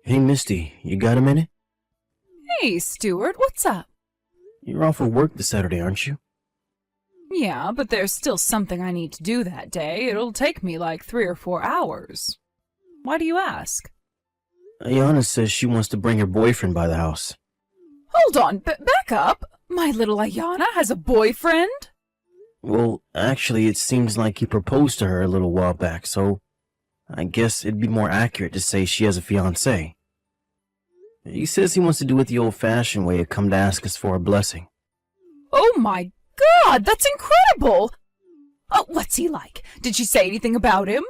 Hey, Misty, you got a minute? Hey, Stuart, what's up? You're off for work this Saturday, aren't you? Yeah, but there's still something I need to do that day. It'll take me like 3 or 4 hours. Why do you ask? Ayana says she wants to bring her boyfriend by the house. Hold on, back up. My little Ayana has a boyfriend? Well, actually, it seems like he proposed to her a little while back, so I guess it'd be more accurate to say she has a fiancé. He says he wants to do it the old-fashioned way and come to ask us for a blessing. Oh my God, that's incredible! Oh, what's he like? Did she say anything about him?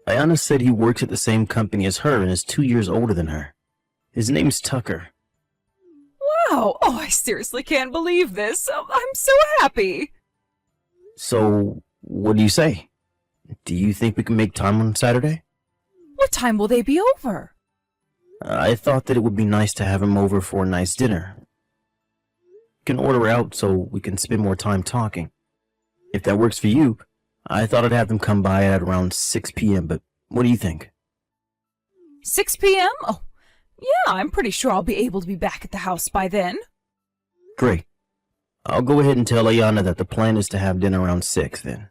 Ayana said he works at the same company as her and is 2 years older than her. His name's Tucker. Wow, oh, I seriously can't believe this. I'm so happy. So, what do you say? Do you think we can make time on Saturday? What time will they be over? I thought that it would be nice to have him over for a nice dinner. We can order out so we can spend more time talking. If that works for you, I thought I'd have them come by at around 6 p.m., but what do you think? 6 p.m.? Oh, yeah, I'm pretty sure I'll be able to be back at the house by then. Great. I'll go ahead and tell Ayana that the plan is to have dinner around 6 then.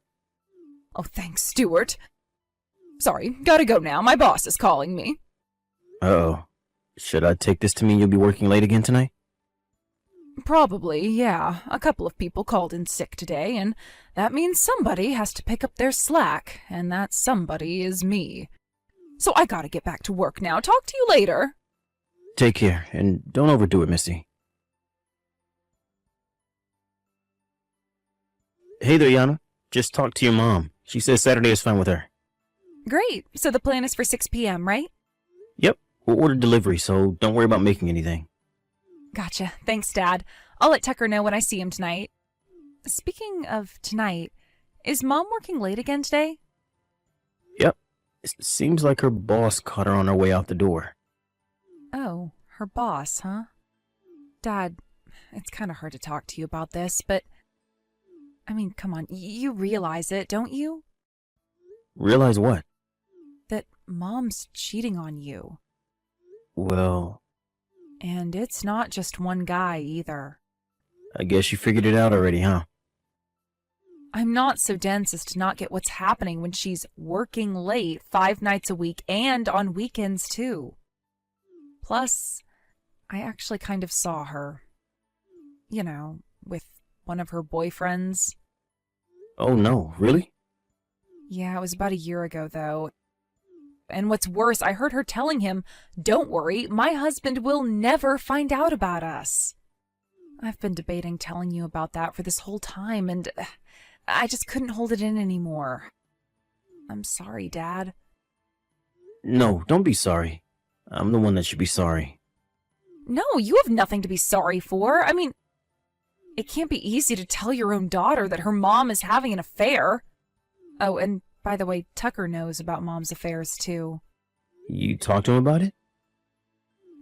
Oh, thanks, Stuart. Sorry, gotta go now. My boss is calling me. Uh-oh. Should I take this to mean you'll be working late again tonight? Probably, yeah. A couple of people called in sick today, and that means somebody has to pick up their slack, and that somebody is me. So I gotta get back to work now. Talk to you later. Take care, and don't overdo it, Missy. Hey there, Ayana. Just talked to your mom. She says Saturday is fine with her. Great. So the plan is for 6 p.m., right? Yep. We'll order delivery, so don't worry about making anything. Gotcha. Thanks, Dad. I'll let Tucker know when I see him tonight. Speaking of tonight, is Mom working late again today? Yep. It seems like her boss caught her on her way out the door. Oh, her boss, huh? Dad, it's kind of hard to talk to you about this, but... I mean, come on, you realize it, don't you? Realize what? That Mom's cheating on you. Well, And it's not just one guy, either. I guess you figured it out already, huh? I'm not so dense as to not get what's happening when she's working late 5 nights a week and on weekends, too. Plus, I actually kind of saw her. You know, with one of her boyfriends. Oh no, really? Yeah, it was about a year ago, though. And what's worse, I heard her telling him, "Don't worry, my husband will never find out about us." I've been debating telling you about that for this whole time, and I just couldn't hold it in anymore. I'm sorry, Dad. No, don't be sorry. I'm the one that should be sorry. No, you have nothing to be sorry for. I mean, it can't be easy to tell your own daughter that her mom is having an affair. Oh, and by the way, Tucker knows about Mom's affairs, too. You talked to him about it?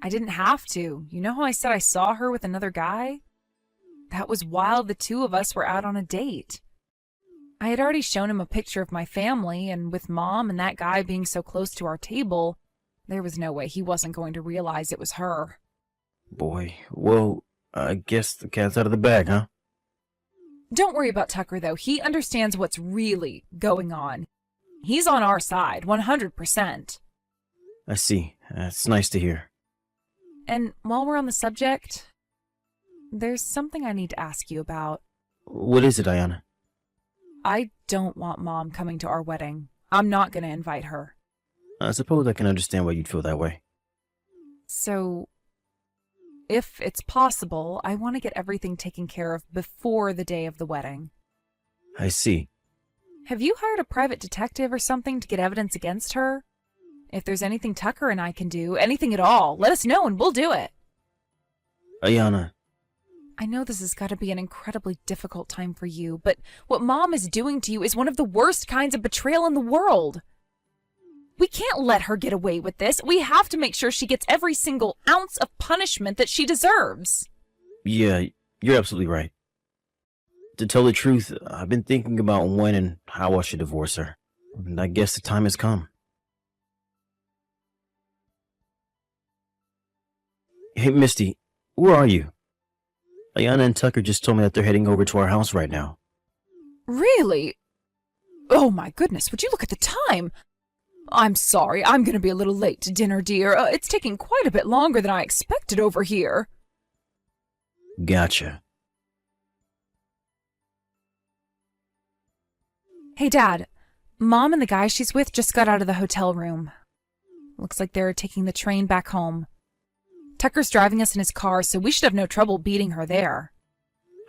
I didn't have to. You know how I said I saw her with another guy? That was while the two of us were out on a date. I had already shown him a picture of my family, and with Mom and that guy being so close to our table, there was no way he wasn't going to realize it was her. Boy, well, I guess the cat's out of the bag, huh? Don't worry about Tucker, though. He understands what's really going on. He's on our side, 100%. I see. That's nice to hear. And while we're on the subject, there's something I need to ask you about. What is it, Ayana? I don't want Mom coming to our wedding. I'm not going to invite her. I suppose I can understand why you'd feel that way. So, if it's possible, I want to get everything taken care of before the day of the wedding. I see. Have you hired a private detective or something to get evidence against her? If there's anything Tucker and I can do, anything at all, let us know and we'll do it. Ayana. I know this has got to be an incredibly difficult time for you, but what Mom is doing to you is one of the worst kinds of betrayal in the world. We can't let her get away with this. We have to make sure she gets every single ounce of punishment that she deserves. Yeah, you're absolutely right. To tell the truth, I've been thinking about when and how I should divorce her. And I guess the time has come. Hey, Misty, where are you? Ayana and Tucker just told me that they're heading over to our house right now. Really? Oh my goodness, would you look at the time? I'm sorry, I'm gonna be a little late to dinner, dear. It's taking quite a bit longer than I expected over here. Gotcha. Hey, Dad. Mom and the guy she's with just got out of the hotel room. Looks like they're taking the train back home. Tucker's driving us in his car, so we should have no trouble beating her there.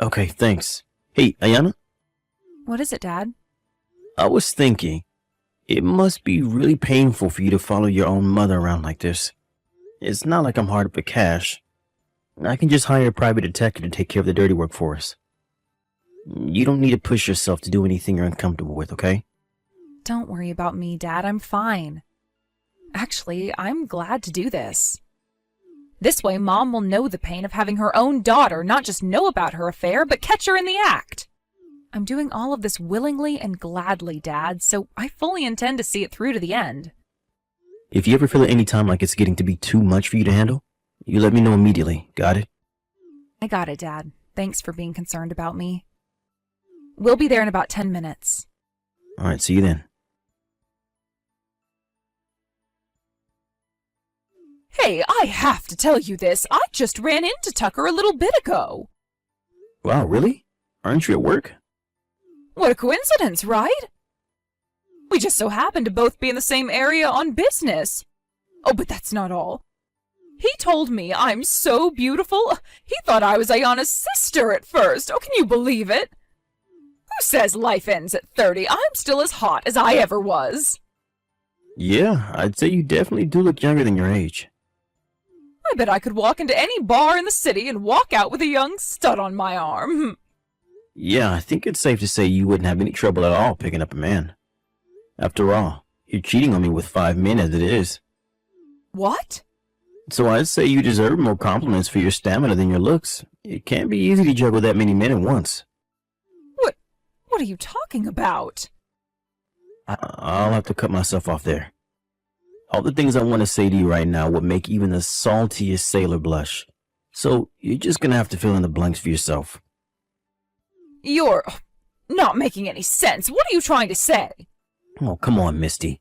Okay, thanks. Hey, Ayana? What is it, Dad? I was thinking, it must be really painful for you to follow your own mother around like this. It's not like I'm hard up for cash. I can just hire a private detective to take care of the dirty work for us. You don't need to push yourself to do anything you're uncomfortable with, okay? Don't worry about me, Dad. I'm fine. Actually, I'm glad to do this. This way, Mom will know the pain of having her own daughter not just know about her affair, but catch her in the act. I'm doing all of this willingly and gladly, Dad, so I fully intend to see it through to the end. If you ever feel at any time like it's getting to be too much for you to handle, you let me know immediately, got it? I got it, Dad. Thanks for being concerned about me. We'll be there in about 10 minutes. Alright, see you then. Hey, I have to tell you this. I just ran into Tucker a little bit ago. Wow, really? Aren't you at work? What a coincidence, right? We just so happened to both be in the same area on business. Oh, but that's not all. He told me I'm so beautiful. He thought I was Ayana's sister at first. Oh, can you believe it? Who says life ends at 30? I'm still as hot as I ever was. Yeah, I'd say you definitely do look younger than your age. I bet I could walk into any bar in the city and walk out with a young stud on my arm. Yeah, I think it's safe to say you wouldn't have any trouble at all picking up a man. After all, you're cheating on me with 5 men as it is. What? So I'd say you deserve more compliments for your stamina than your looks. It can't be easy to juggle that many men at once. What are you talking about? I'll have to cut myself off there. All the things I want to say to you right now would make even the saltiest sailor blush. So you're just gonna have to fill in the blanks for yourself. You're not making any sense. What are you trying to say? Oh, come on, Misty.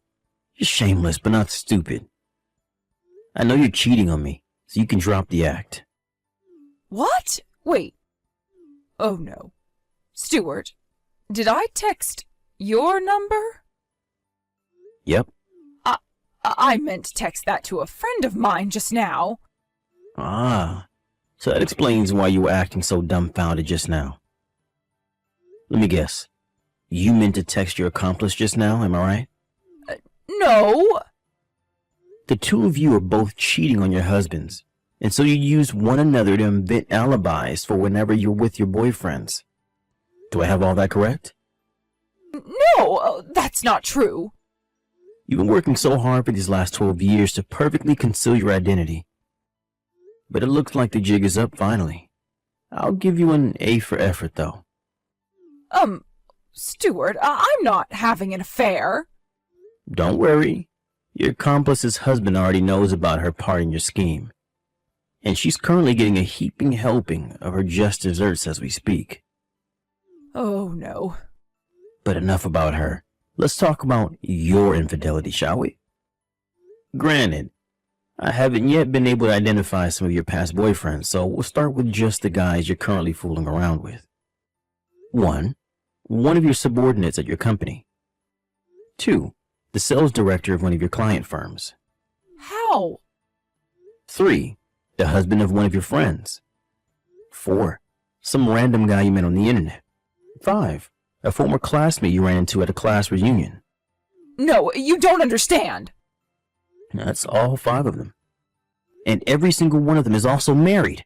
You're shameless, but not stupid. I know you're cheating on me, so you can drop the act. What? Wait. Oh no. Stuart, did I text your number? Yep. I meant to text that to a friend of mine just now. Ah, so that explains why you were acting so dumbfounded just now. Let me guess. You meant to text your accomplice just now, am I right? No. The two of you are both cheating on your husbands, and so you use one another to invent alibis for whenever you're with your boyfriends. Do I have all that correct? No, that's not true. You've been working so hard for these last 12 years to perfectly conceal your identity. But it looks like the jig is up finally. I'll give you an A for effort, though. Stuart, I'm not having an affair. Don't worry. Your accomplice's husband already knows about her part in your scheme. And she's currently getting a heaping helping of her just desserts as we speak. Oh, no. But enough about her. Let's talk about your infidelity, shall we? Granted, I haven't yet been able to identify some of your past boyfriends, so we'll start with just the guys you're currently fooling around with. 1. One of your subordinates at your company. 2. The sales director of one of your client firms. How? 3. The husband of one of your friends. 4. Some random guy you met on the internet. 5. A former classmate you ran into at a class reunion. No, you don't understand. That's all 5 of them. And every single one of them is also married.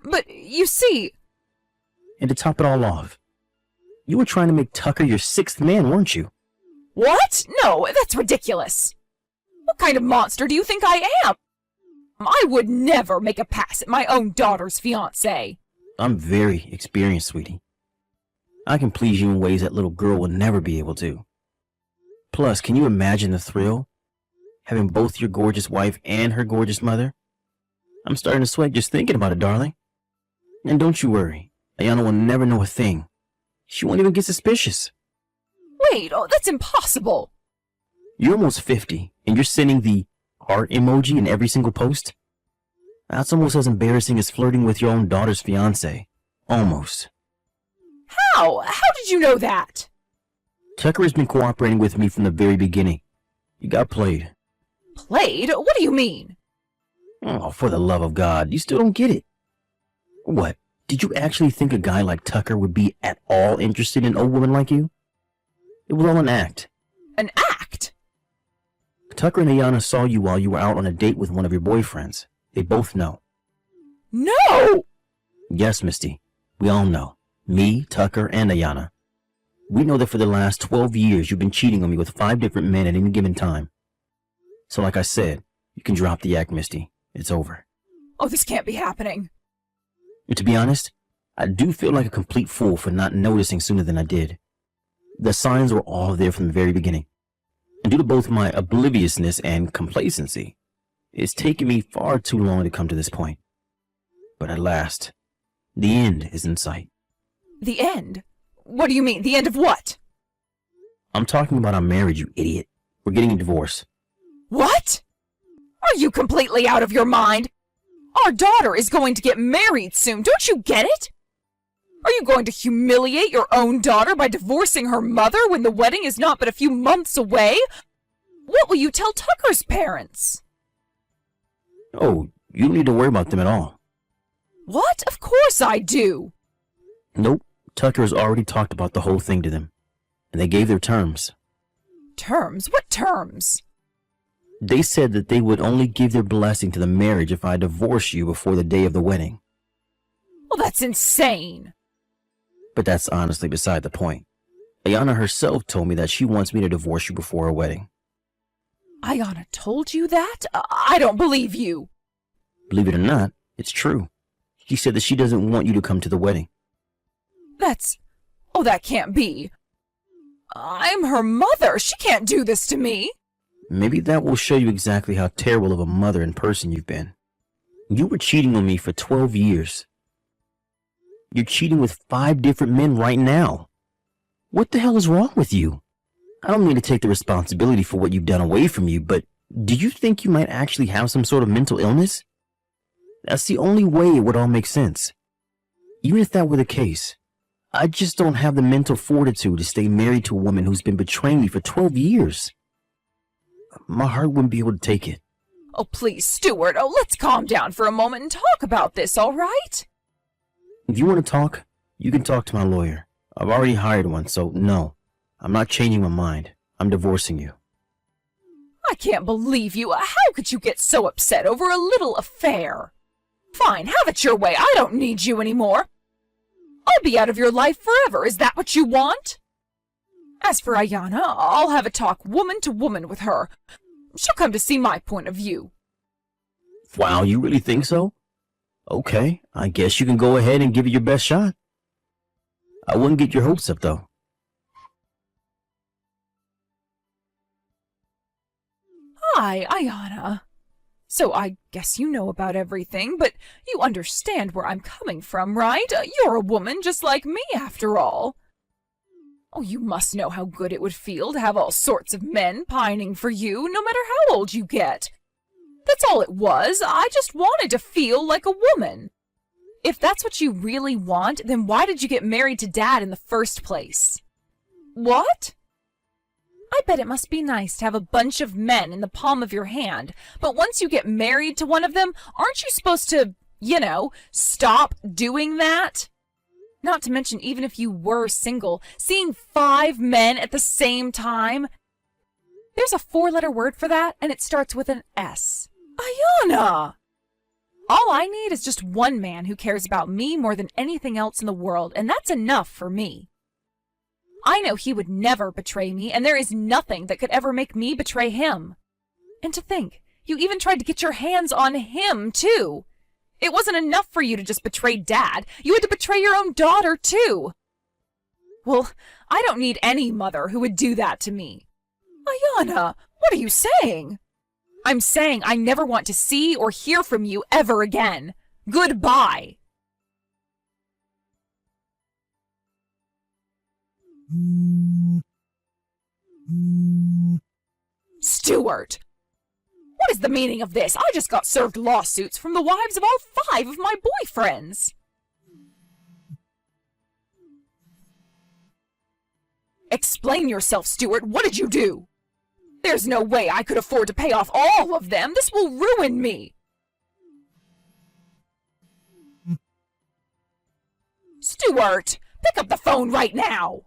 But you see... And to top it all off, you were trying to make Tucker your 6th man, weren't you? What? No, that's ridiculous. What kind of monster do you think I am? I would never make a pass at my own daughter's fiancé. I'm very experienced, sweetie. I can please you in ways that little girl will never be able to. Plus, can you imagine the thrill? Having both your gorgeous wife and her gorgeous mother? I'm starting to sweat just thinking about it, darling. And don't you worry, Ayana will never know a thing. She won't even get suspicious. Wait, that's impossible. You're almost 50, and you're sending the heart emoji in every single post? That's almost as embarrassing as flirting with your own daughter's fiancé. Almost. How? How did you know that? Tucker has been cooperating with me from the very beginning. You got played. Played? What do you mean? Oh, for the love of God, you still don't get it. What? Did you actually think a guy like Tucker would be at all interested in a woman like you? It was all an act. An act? Tucker and Ayana saw you while you were out on a date with one of your boyfriends. They both know. No! Yes, Misty. We all know. Me, Tucker, and Ayana. We know that for the last 12 years you've been cheating on me with 5 different men at any given time. So like I said, you can drop the act, Misty. It's over. Oh, this can't be happening. And to be honest, I do feel like a complete fool for not noticing sooner than I did. The signs were all there from the very beginning. And due to both my obliviousness and complacency, it's taken me far too long to come to this point. But at last, the end is in sight. The end? What do you mean? The end of what? I'm talking about our marriage, you idiot. We're getting a divorce. What? Are you completely out of your mind? Our daughter is going to get married soon. Don't you get it? Are you going to humiliate your own daughter by divorcing her mother when the wedding is not but a few months away? What will you tell Tucker's parents? Oh, you don't need to worry about them at all. What? Of course I do. Nope. Tucker has already talked about the whole thing to them. And they gave their terms. Terms? What terms? They said that they would only give their blessing to the marriage if I divorce you before the day of the wedding. Well, that's insane. But that's honestly beside the point. Ayana herself told me that she wants me to divorce you before our wedding. Ayana told you that? I don't believe you. Believe it or not, it's true. She said that she doesn't want you to come to the wedding. Oh, that can't be. I'm her mother. She can't do this to me. Maybe that will show you exactly how terrible of a mother and person you've been. You were cheating on me for 12 years. You're cheating with 5 different men right now. What the hell is wrong with you? I don't mean to take the responsibility for what you've done away from you, but do you think you might actually have some sort of mental illness? That's the only way it would all make sense. Even if that were the case, I just don't have the mental fortitude to stay married to a woman who's been betraying me for 12 years. My heart wouldn't be able to take it. Oh, please, Stuart. Oh, let's calm down for a moment and talk about this, all right? If you want to talk, you can talk to my lawyer. I've already hired one, so no, I'm not changing my mind. I'm divorcing you. I can't believe you. How could you get so upset over a little affair? Fine, have it your way. I don't need you anymore. I'll be out of your life forever. Is that what you want? As for Ayana, I'll have a talk woman to woman with her. She'll come to see my point of view. Wow, you really think so? Okay, I guess you can go ahead and give it your best shot. I wouldn't get your hopes up, though. Hi, Ayana. So I guess you know about everything, but you understand where I'm coming from, right? You're a woman just like me, after all. Oh, you must know how good it would feel to have all sorts of men pining for you, no matter how old you get. That's all it was. I just wanted to feel like a woman. If that's what you really want, then why did you get married to Dad in the first place? What? I bet it must be nice to have a bunch of men in the palm of your hand, but once you get married to one of them, aren't you supposed to, stop doing that? Not to mention, even if you were single, seeing 5 men at the same time. There's a 4-letter word for that, and it starts with an S. Ayana! All I need is just one man who cares about me more than anything else in the world, and that's enough for me. I know he would never betray me, and there is nothing that could ever make me betray him. And to think, you even tried to get your hands on him, too. It wasn't enough for you to just betray Dad. You had to betray your own daughter, too. Well, I don't need any mother who would do that to me. Ayana, what are you saying? I'm saying I never want to see or hear from you ever again. Goodbye. Stuart! What is the meaning of this? I just got served lawsuits from the wives of all 5 of my boyfriends. Explain yourself, Stuart. What did you do? There's no way I could afford to pay off all of them. This will ruin me. Stuart, pick up the phone right now.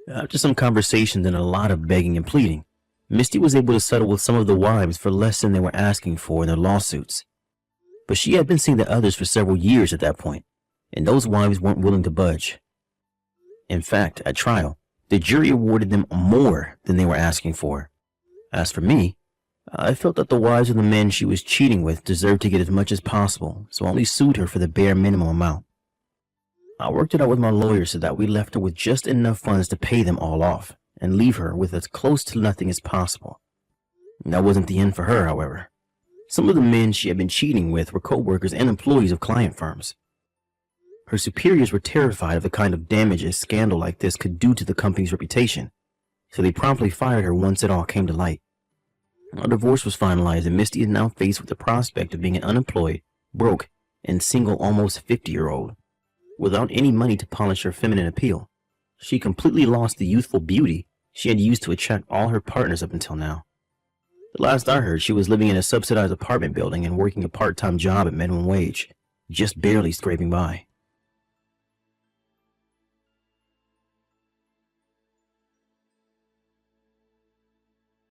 After some conversations and a lot of begging and pleading, Misty was able to settle with some of the wives for less than they were asking for in their lawsuits. But she had been seeing the others for several years at that point, and those wives weren't willing to budge. In fact, at trial, the jury awarded them more than they were asking for. As for me, I felt that the wives of the men she was cheating with deserved to get as much as possible, so I only sued her for the bare minimum amount. I worked it out with my lawyer so that we left her with just enough funds to pay them all off and leave her with as close to nothing as possible. That wasn't the end for her, however. Some of the men she had been cheating with were co-workers and employees of client firms. Her superiors were terrified of the kind of damage a scandal like this could do to the company's reputation, so they promptly fired her once it all came to light. Our divorce was finalized, and Misty is now faced with the prospect of being an unemployed, broke, and single almost 50-year-old. Without any money to polish her feminine appeal, she completely lost the youthful beauty she had used to attract all her partners up until now. The last I heard, she was living in a subsidized apartment building and working a part-time job at minimum wage, just barely scraping by.